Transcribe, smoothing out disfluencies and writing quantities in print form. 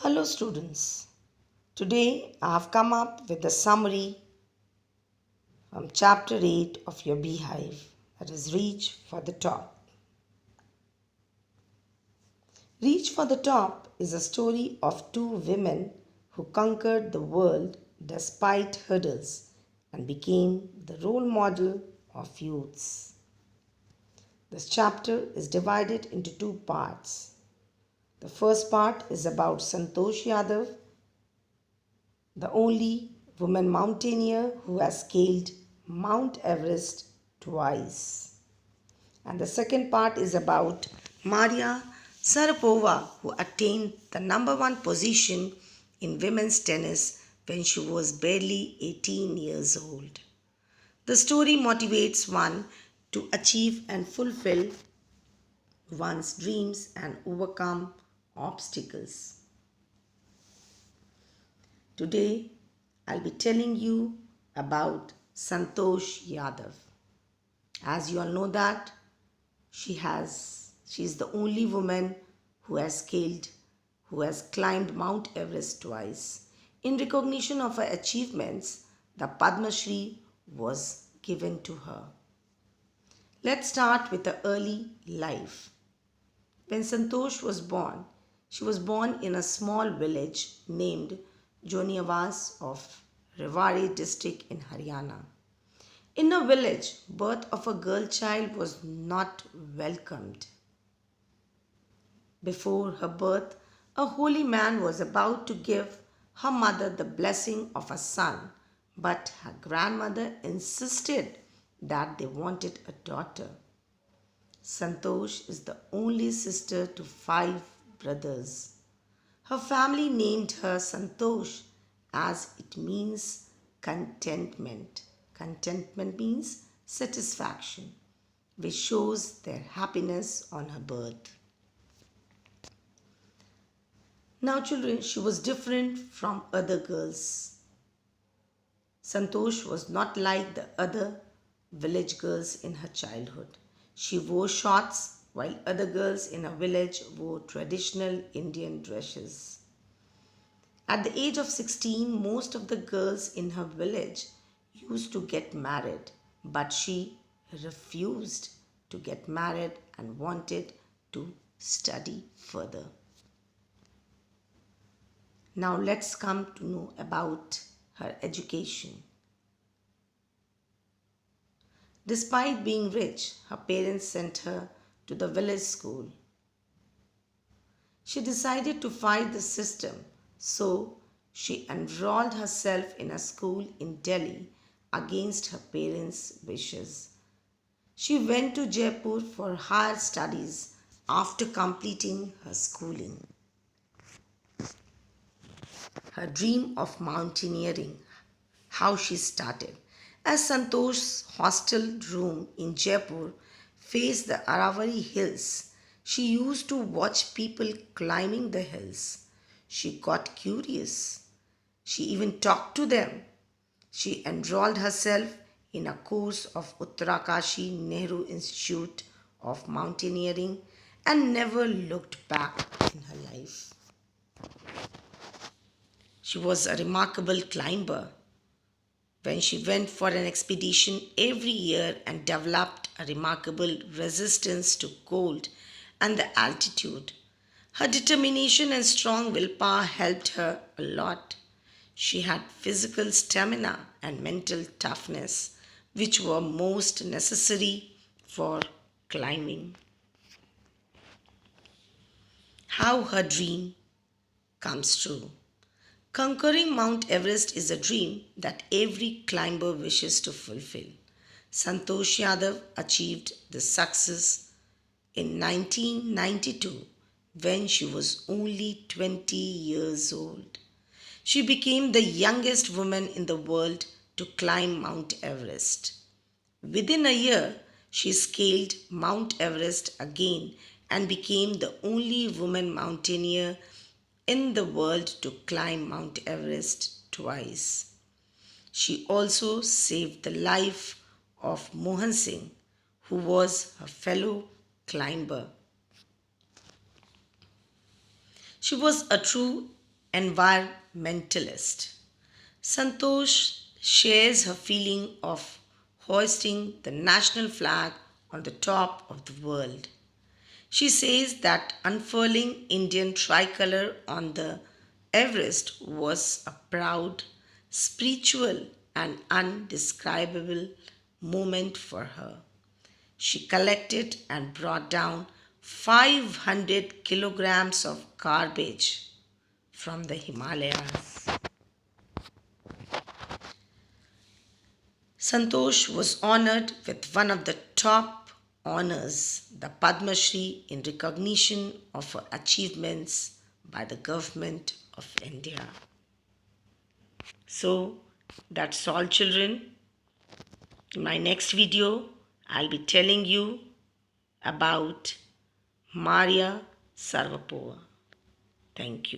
Hello students. Today I have come up with a summary from chapter 8 of your beehive, that is Reach for the Top. Reach for the Top is a story of two women who conquered the world despite hurdles and became the role model of youths. This chapter is divided into two parts. The first part is about Santosh Yadav, the only woman mountaineer who has scaled Mount Everest twice. And the second part is about Maria Sharapova, who attained the number one position in women's tennis when she was barely 18 years old. The story motivates one to achieve and fulfill one's dreams and overcome obstacles. Today, I'll be telling you about Santosh Yadav. As you all know that she's the only woman who has climbed Mount Everest twice. In recognition of her achievements, the Padma Shri was given to her. Let's start with her early life. When Santosh was born, she was born in a small village named Joniavas of Rewari district in Haryana. In a village, birth of a girl child was not welcomed. Before her birth, a holy man was about to give her mother the blessing of a son, but her grandmother insisted that they wanted a daughter. Santosh is the only sister to 5 brothers. Her family named her Santosh as it means contentment. Contentment means satisfaction, which shows their happiness on her birth. Now, children, she was different from other girls. Santosh was not like the other village girls in her childhood. She wore shorts while other girls in her village wore traditional Indian dresses. At the age of 16, most of the girls in her village used to get married, but she refused to get married and wanted to study further. Now let's come to know about her education. Despite being rich, her parents sent her to the village school. She decided to fight the system, so she enrolled herself in a school in Delhi against her parents' wishes. She went to Jaipur for higher studies after completing her schooling. Her dream of mountaineering, how she started. As Santosh's hostel room in Jaipur faced the Aravalli hills, she used to watch people climbing the hills. She got curious. She even talked to them. She enrolled herself in a course of Uttarakashi Nehru Institute of Mountaineering and never looked back in her life. She was a remarkable climber when she went for an expedition every year and developed a remarkable resistance to cold and the altitude. Her determination and strong willpower helped her a lot. She had physical stamina and mental toughness, which were most necessary for climbing. How her dream comes true. Conquering Mount Everest is a dream that every climber wishes to fulfill. Santosh Yadav achieved this success in 1992 when she was only 20 years old. She became the youngest woman in the world to climb Mount Everest. Within a year, she scaled Mount Everest again and became the only woman mountaineer in the world to climb Mount Everest twice. She also saved the life of Mohan Singh, who was her fellow climber. She was a true environmentalist. Santosh shares her feeling of hoisting the national flag on the top of the world. She says that unfurling Indian tricolor on the Everest was a proud, spiritual, and undescribable moment for her. She collected and brought down 500 kilograms of garbage from the Himalayas. Santosh was honored with one of the top honors, the Padma Shri, in recognition of her achievements by the government of India. So, that's all, children. In my next video, I'll be telling you about Maria Sarvapova. Thank you.